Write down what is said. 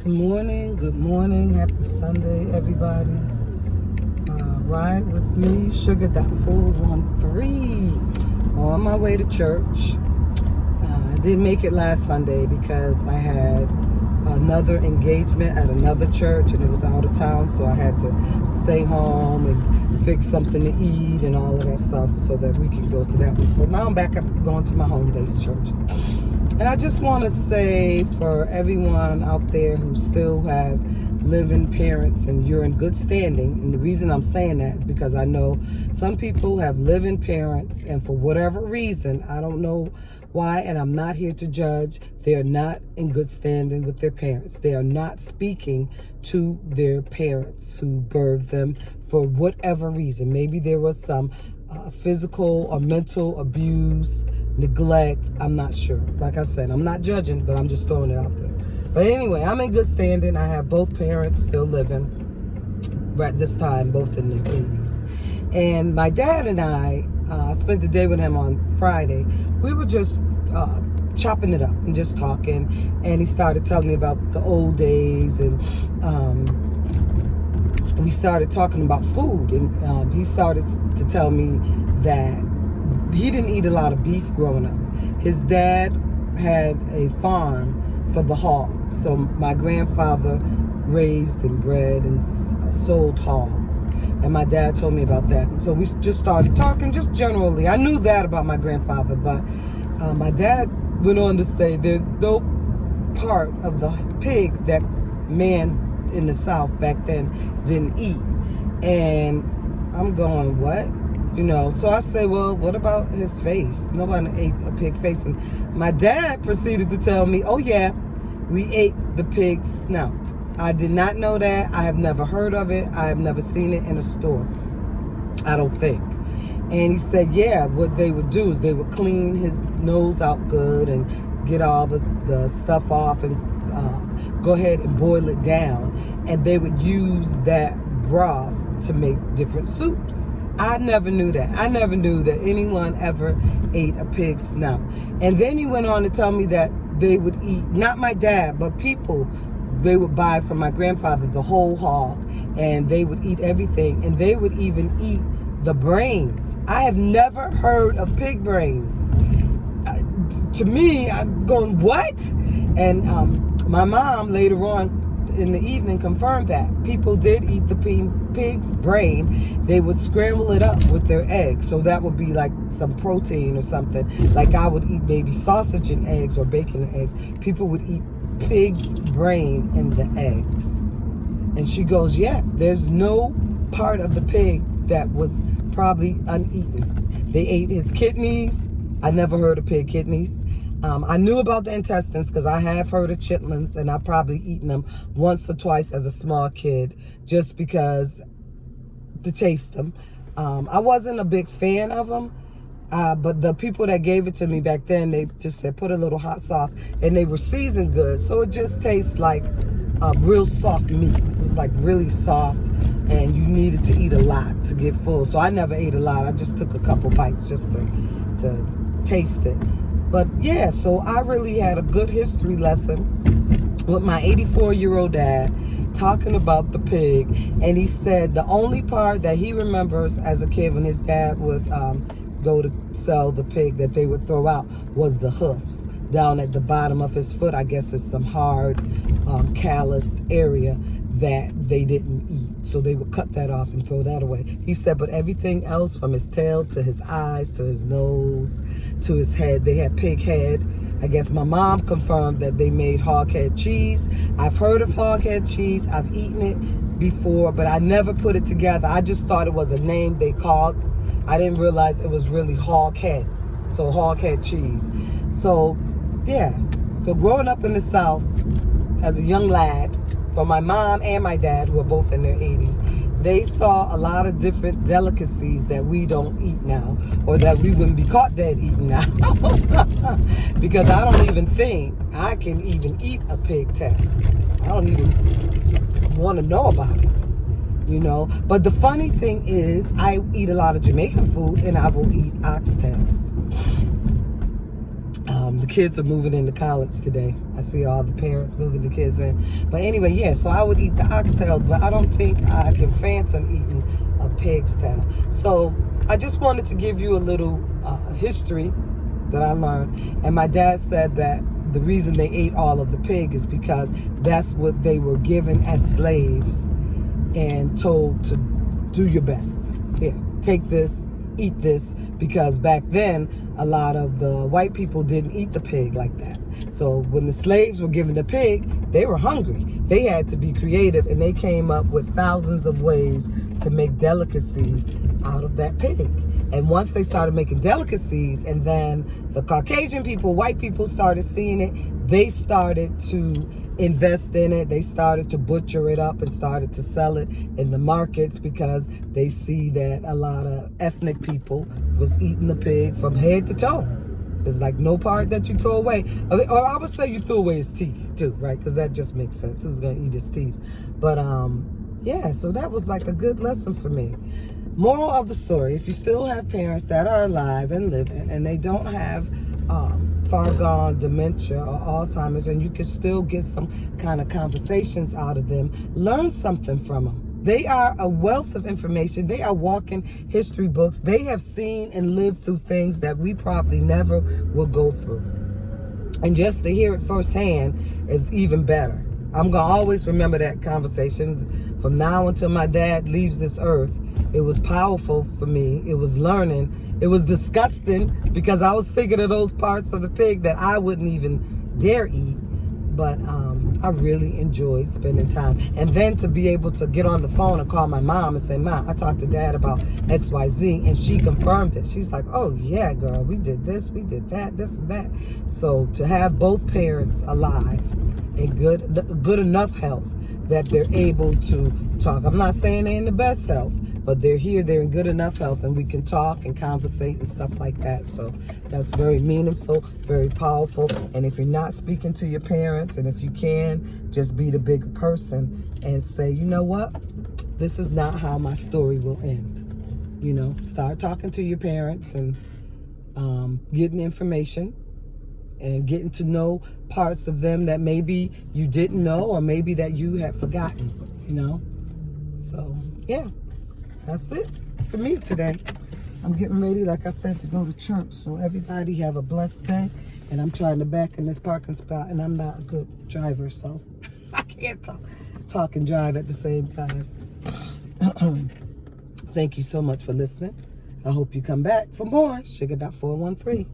Good morning, happy Sunday, everybody. Ride with me, sugar.413, on my way to church. I didn't make it last Sunday because I had another engagement at another church and it was out of town, so I had to stay home and fix something to eat and all of that stuff so that we could go to that one. So now I'm back up going to my home-based church. And I just want to say for everyone out there who still have living parents and you're in good standing, and the reason I'm saying that is because I know some people have living parents and for whatever reason, I don't know why, and I'm not here to judge, they're not in good standing with their parents. They are not speaking to their parents who birthed them for whatever reason. Maybe there was some physical or mental abuse, neglect, I'm not sure. Like I said, I'm not judging, but I'm just throwing it out there. But anyway, I'm in good standing. I have both parents still living right this time, both in their 80s. And my dad and I spent the day with him on Friday. We were just chopping it up and just talking. And he started telling me about the old days, and we started talking about food. And he started to tell me that he didn't eat a lot of beef growing up. His dad had a farm for the hogs. So my grandfather raised and bred and sold hogs. And my dad told me about that. So we just started talking just generally. I knew that about my grandfather, but my dad went on to say there's no part of the pig that man in the South back then didn't eat. And I'm going, what? You know, so I say, well, what about his face? Nobody ate a pig face. And my dad proceeded to tell me, oh yeah, we ate the pig's snout. I did not know that. I have never heard of it. I have never seen it in a store, I don't think. And he said, yeah, what they would do is they would clean his nose out good and get all the stuff off and go ahead and boil it down. And they would use that broth to make different soups. I never knew that. I never knew that anyone ever ate a pig's snout. And then he went on to tell me that they would eat, not my dad, but people, they would buy from my grandfather the whole hog, and they would eat everything, and they would even eat the brains. I have never heard of pig brains. To me, I'm going, what? And my mom later on in the evening confirmed that people did eat the pig's brain. They would scramble it up with their eggs, so that would be like some protein or something. Like I would eat maybe sausage and eggs or bacon and eggs. People would eat pig's brain and the eggs. And she goes, yeah, there's no part of the pig that was probably uneaten. They ate his kidneys. I never heard of pig kidneys. I knew about the intestines because I have heard of chitlins, and I've probably eaten them once or twice as a small kid just because to taste them. I wasn't a big fan of them, but the people that gave it to me back then, they just said put a little hot sauce, and they were seasoned good, so it just tastes like real soft meat. It was like really soft, and you needed to eat a lot to get full. So I never ate a lot. I just took a couple bites just to taste it. But yeah, so I really had a good history lesson with my 84-year-old dad talking about the pig. And he said the only part that he remembers as a kid when his dad would go to sell the pig that they would throw out was the hoofs. Down at the bottom of his foot, I guess it's some hard, calloused area that they didn't eat. So they would cut that off and throw that away. He said, but everything else from his tail to his eyes, to his nose, to his head, they had pig head. I guess my mom confirmed that they made hog head cheese. I've heard of hog head cheese. I've eaten it before, but I never put it together. I just thought it was a name they called. I didn't realize it was really hog head. So hog head cheese. So yeah, so growing up in the South as a young lad, for my mom and my dad, who are both in their 80s, they saw a lot of different delicacies that we don't eat now, or that we wouldn't be caught dead eating now. Because I don't even think I can even eat a pig tail. I don't even want to know about it, you know. But the funny thing is, I eat a lot of Jamaican food, and I will eat oxtails. The kids are moving into college today. I see all the parents moving the kids in. But anyway, yeah, so I would eat the oxtails, but I don't think I can fathom eating a pig's tail. So I just wanted to give you a little history that I learned. And my dad said that the reason they ate all of the pig is because that's what they were given as slaves and told to do your best. Here, take this, eat this, because back then a lot of the white people didn't eat the pig like that. So when the slaves were given the pig, they were hungry. They had to be creative, and they came up with thousands of ways to make delicacies out of that pig. And once they started making delicacies, and then the Caucasian people, white people started seeing it, they started to invest in it. They started to butcher it up and started to sell it in the markets, because they see that a lot of ethnic people was eating the pig from head to toe. There's like no part that you throw away. Or I would say you threw away his teeth too, right? Because that just makes sense. Who's going to eat his teeth? But yeah, so that was like a good lesson for me. Moral of the story: if you still have parents that are alive and living, and they don't have far gone dementia or Alzheimer's, and you can still get some kind of conversations out of them, learn something from them. They are a wealth of information. They are walking history books. They have seen and lived through things that we probably never will go through. And just to hear it firsthand is even better. I'm going to always remember that conversation from now until my dad leaves this earth. It was powerful for me. It was learning. It was disgusting, because I was thinking of those parts of the pig that I wouldn't even dare eat. But I really enjoyed spending time. And then to be able to get on the phone and call my mom and say, "Mom, I talked to Dad about XYZ," and she confirmed it. She's like, "Oh yeah, girl, we did this, we did that, this and that." So to have both parents alive in good enough health that they're able to talk. I'm not saying they're in the best health, but they're here, they're in good enough health, and we can talk and conversate and stuff like that. So that's very meaningful, very powerful. And if you're not speaking to your parents, and if you can, just be the bigger person and say, you know what? This is not how my story will end. You know, start talking to your parents and getting information and getting to know parts of them that maybe you didn't know, or maybe that you had forgotten, you know? So, yeah, that's it for me today. I'm getting ready, like I said, to go to church. So everybody have a blessed day. And I'm trying to back in this parking spot, and I'm not a good driver, so I can't talk and drive at the same time. Thank you so much for listening. I hope you come back for more. Sugar.413.